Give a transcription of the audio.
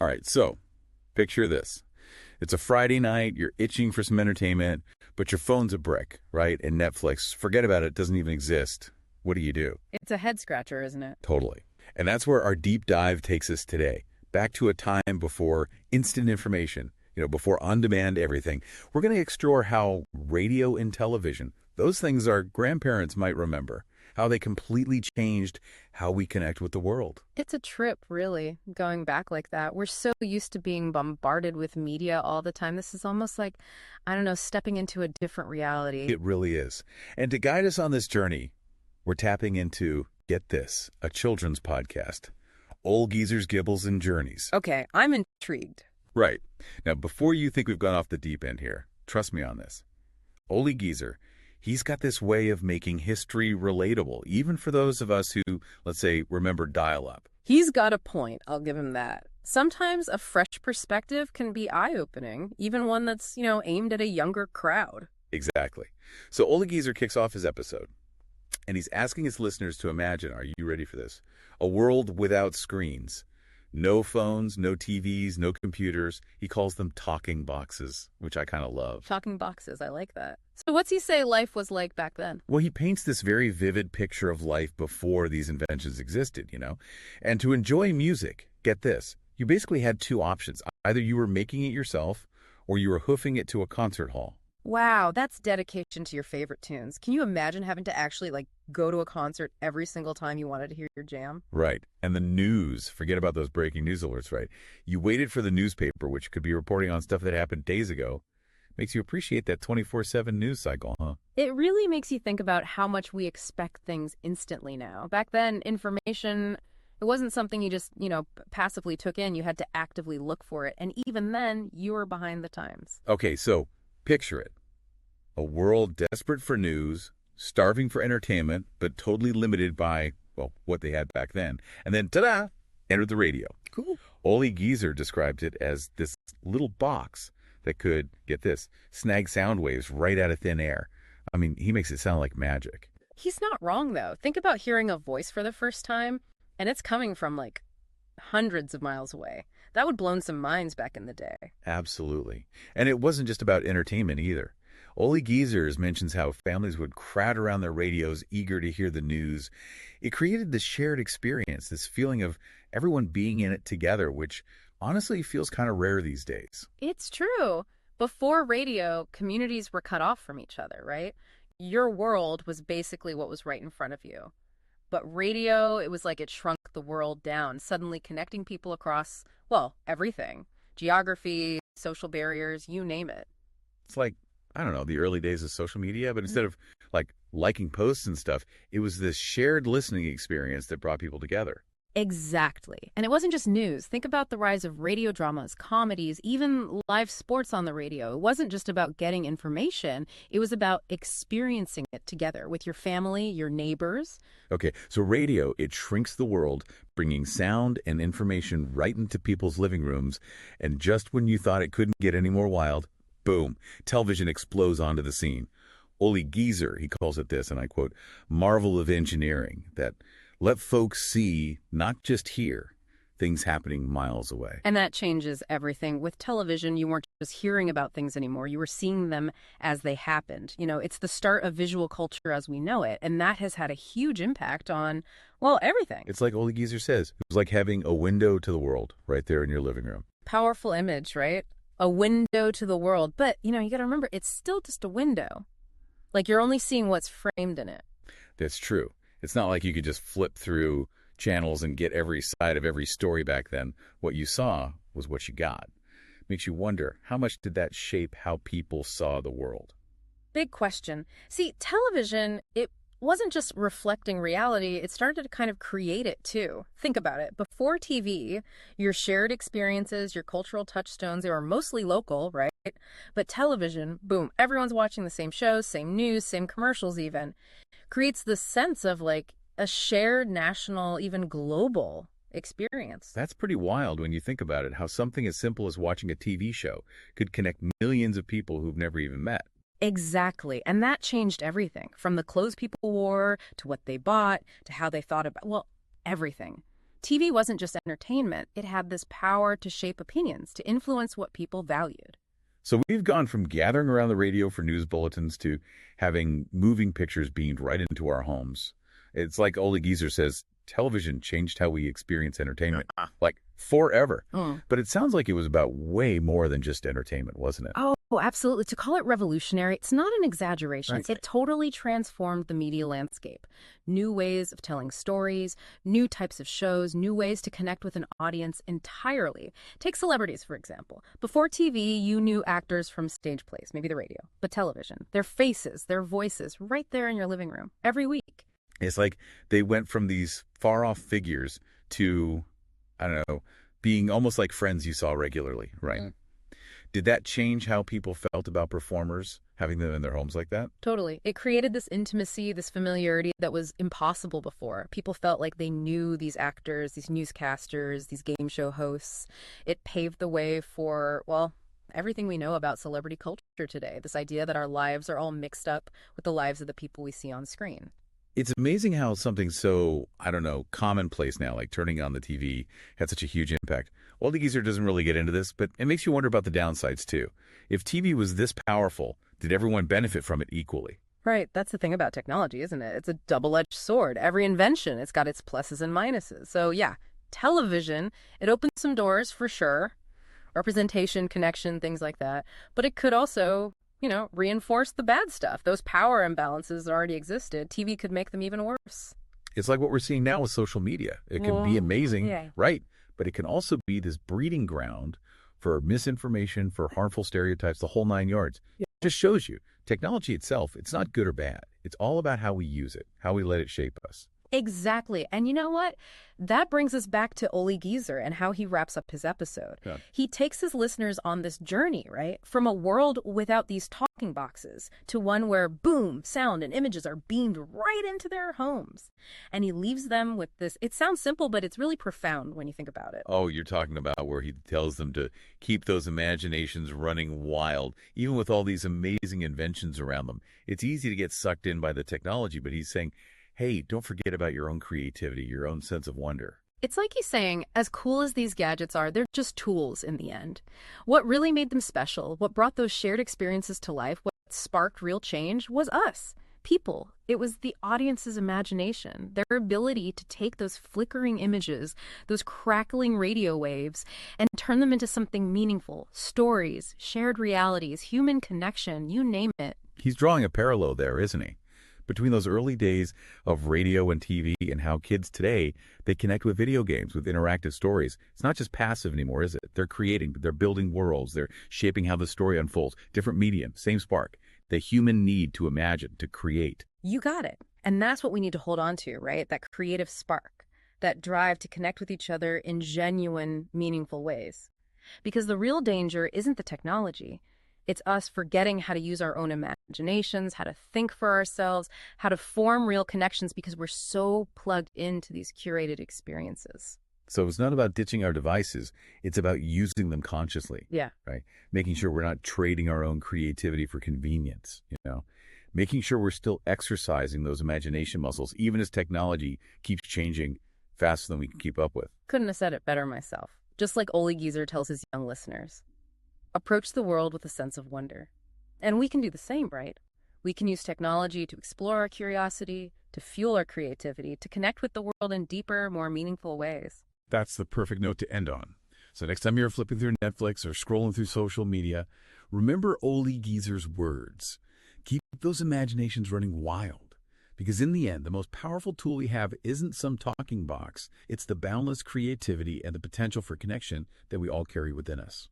All right, so picture this. It's a Friday night, you're itching for some entertainment, but your phone's a brick, right? And Netflix, forget about it, doesn't even exist. What do? It's a head scratcher, isn't it? Totally. And that's where our deep dive takes us today, back to a time before instant information, before on-demand everything. We're going to explore how radio and television, those things our grandparents might remember, how they completely changed how we connect with the world. It's a trip, really, going back like that. We're so used to being bombarded with media all the time. This is almost like, I don't know, stepping into a different reality. It really is. And to guide us on this journey, we're tapping into, get this, a children's podcast, Ole Geezer's Gibbles and Journeys. Okay, I'm intrigued. Right. Now, before you think we've gone off the deep end here, trust me on this. Ole Geezer, he's got this way of making history relatable, even for those of us who, let's say, remember dial-up. He's got a point, I'll give him that. Sometimes a fresh perspective can be eye-opening, even one that's, aimed at a younger crowd. Exactly. So Ole Geezer kicks off his episode, and he's asking his listeners to imagine, are you ready for this? A world without screens. No phones, no TVs, no computers. He calls them talking boxes, which I kind of love. Talking boxes, I like that. So what's he say life was like back then? Well, he paints this very vivid picture of life before these inventions existed, And to enjoy music, get this, you basically had two options. Either you were making it yourself or you were hoofing it to a concert hall. Wow, that's dedication to your favorite tunes. Can you imagine having to actually, go to a concert every single time you wanted to hear your jam? Right. And the news, forget about those breaking news alerts, right? You waited for the newspaper, which could be reporting on stuff that happened days ago. Makes you appreciate that 24/7 news cycle, huh? It really makes you think about how much we expect things instantly now. Back then, information, it wasn't something you just, passively took in. You had to actively look for it. And even then, you were behind the times. Okay, so picture it. A world desperate for news, starving for entertainment, but totally limited by, what they had back then. And then, ta-da, entered the radio. Cool. Ole Geezer described it as this little box that could, get this, snag sound waves right out of thin air. I mean, he makes it sound like magic. He's not wrong, though. Think about hearing a voice for the first time, and it's coming from, hundreds of miles away. That would blow some minds back in the day. Absolutely. And it wasn't just about entertainment either. Ole Geezer mentions how families would crowd around their radios eager to hear the news. It created this shared experience, this feeling of everyone being in it together, which honestly feels kind of rare these days. It's true. Before radio, communities were cut off from each other, right? Your world was basically what was right in front of you. But radio, it was like it shrunk the world down, suddenly connecting people across, everything. Geography, social barriers, you name it. It's like, I don't know, the early days of social media, but instead of liking posts and stuff, it was this shared listening experience that brought people together. Exactly. And it wasn't just news. Think about the rise of radio dramas, comedies, even live sports on the radio. It wasn't just about getting information. It was about experiencing it together with your family, your neighbors. Okay, so radio, it shrinks the world, bringing sound and information right into people's living rooms. And just when you thought it couldn't get any more wild, boom, television explodes onto the scene. Ole Geezer, he calls it this, and I quote, marvel of engineering, that let folks see, not just hear, things happening miles away. And that changes everything. With television, you weren't just hearing about things anymore. You were seeing them as they happened. It's the start of visual culture as we know it. And that has had a huge impact on, everything. It's like Ole Geezer says. It was like having a window to the world right there in your living room. Powerful image, right? A window to the world. But, you got to remember, it's still just a window. You're only seeing what's framed in it. That's true. It's not like you could just flip through channels and get every side of every story back then. What you saw was what you got. Makes you wonder, how much did that shape how people saw the world? Big question. See, television, it wasn't just reflecting reality, it started to kind of create it too. Think about it. Before TV, your shared experiences, your cultural touchstones, they were mostly local, right? But television, boom, everyone's watching the same shows, same news, same commercials even. Creates the sense of a shared national, even global experience. That's pretty wild when you think about it, how something as simple as watching a TV show could connect millions of people who've never even met. Exactly. And that changed everything, from the clothes people wore to what they bought to how they thought about, everything. TV wasn't just entertainment. It had this power to shape opinions, to influence what people valued. So we've gone from gathering around the radio for news bulletins to having moving pictures beamed right into our homes. It's like Ole Geezer says, television changed how we experience entertainment, like forever. But it sounds like it was about way more than just entertainment, wasn't it? Oh, absolutely. To call it revolutionary, it's not an exaggeration. Right. It totally transformed the media landscape. New ways of telling stories, new types of shows, new ways to connect with an audience entirely. Take celebrities, for example. Before TV, you knew actors from stage plays, maybe the radio, but television, their faces, their voices, right there in your living room, every week. It's like they went from these far-off figures to, I don't know, being almost like friends you saw regularly, right? Did that change how people felt about performers, having them in their homes like that? Totally. It created this intimacy, this familiarity that was impossible before. People felt like they knew these actors, these newscasters, these game show hosts. It paved the way for, well, everything we know about celebrity culture today, this idea that our lives are all mixed up with the lives of the people we see on screen. It's amazing how something so, I don't know, commonplace now, like turning on the TV, had such a huge impact. Ole Geezer doesn't really get into this, but it makes you wonder about the downsides, too. If TV was this powerful, did everyone benefit from it equally? Right. That's the thing about technology, isn't it? It's a double-edged sword. Every invention, it's got its pluses and minuses. So, yeah, television, it opened some doors for sure. Representation, connection, things like that. But it could also, reinforce the bad stuff. Those power imbalances that already existed. TV could make them even worse. It's like what we're seeing now with social media. It can be amazing, yeah. right? But it can also be this breeding ground for misinformation, for harmful stereotypes, the whole 9 yards. It just shows you technology itself, it's not good or bad. It's all about how we use it, how we let it shape us. Exactly. And you know what? That brings us back to Ole Geezer and how he wraps up his episode. Yeah. He takes his listeners on this journey, right? From a world without these talking boxes to one where, boom, sound and images are beamed right into their homes. And he leaves them with this. It sounds simple, but it's really profound when you think about it. Oh, you're talking about where he tells them to keep those imaginations running wild, even with all these amazing inventions around them. It's easy to get sucked in by the technology, but he's saying, hey, don't forget about your own creativity, your own sense of wonder. It's like he's saying, as cool as these gadgets are, they're just tools in the end. What really made them special, what brought those shared experiences to life, what sparked real change was us, people. It was the audience's imagination, their ability to take those flickering images, those crackling radio waves, and turn them into something meaningful, stories, shared realities, human connection, you name it. He's drawing a parallel there, isn't he? Between those early days of radio and TV and how kids today, they connect with video games, with interactive stories. It's not just passive anymore, is it? They're creating, they're building worlds, they're shaping how the story unfolds. Different medium, same spark. The human need to imagine, to create. You got it. And that's what we need to hold on to, right? That creative spark, that drive to connect with each other in genuine, meaningful ways. Because the real danger isn't the technology. It's us forgetting how to use our own imaginations, how to think for ourselves, how to form real connections because we're so plugged into these curated experiences. So it's not about ditching our devices. It's about using them consciously. Yeah. Right? Making sure we're not trading our own creativity for convenience, Making sure we're still exercising those imagination muscles, even as technology keeps changing faster than we can keep up with. Couldn't have said it better myself. Just like Ole Geezer tells his young listeners. Approach the world with a sense of wonder. And we can do the same, right? We can use technology to explore our curiosity, to fuel our creativity, to connect with the world in deeper, more meaningful ways. That's the perfect note to end on. So next time you're flipping through Netflix or scrolling through social media, remember Ole Geezer's words. Keep those imaginations running wild. Because in the end, the most powerful tool we have isn't some talking box. It's the boundless creativity and the potential for connection that we all carry within us.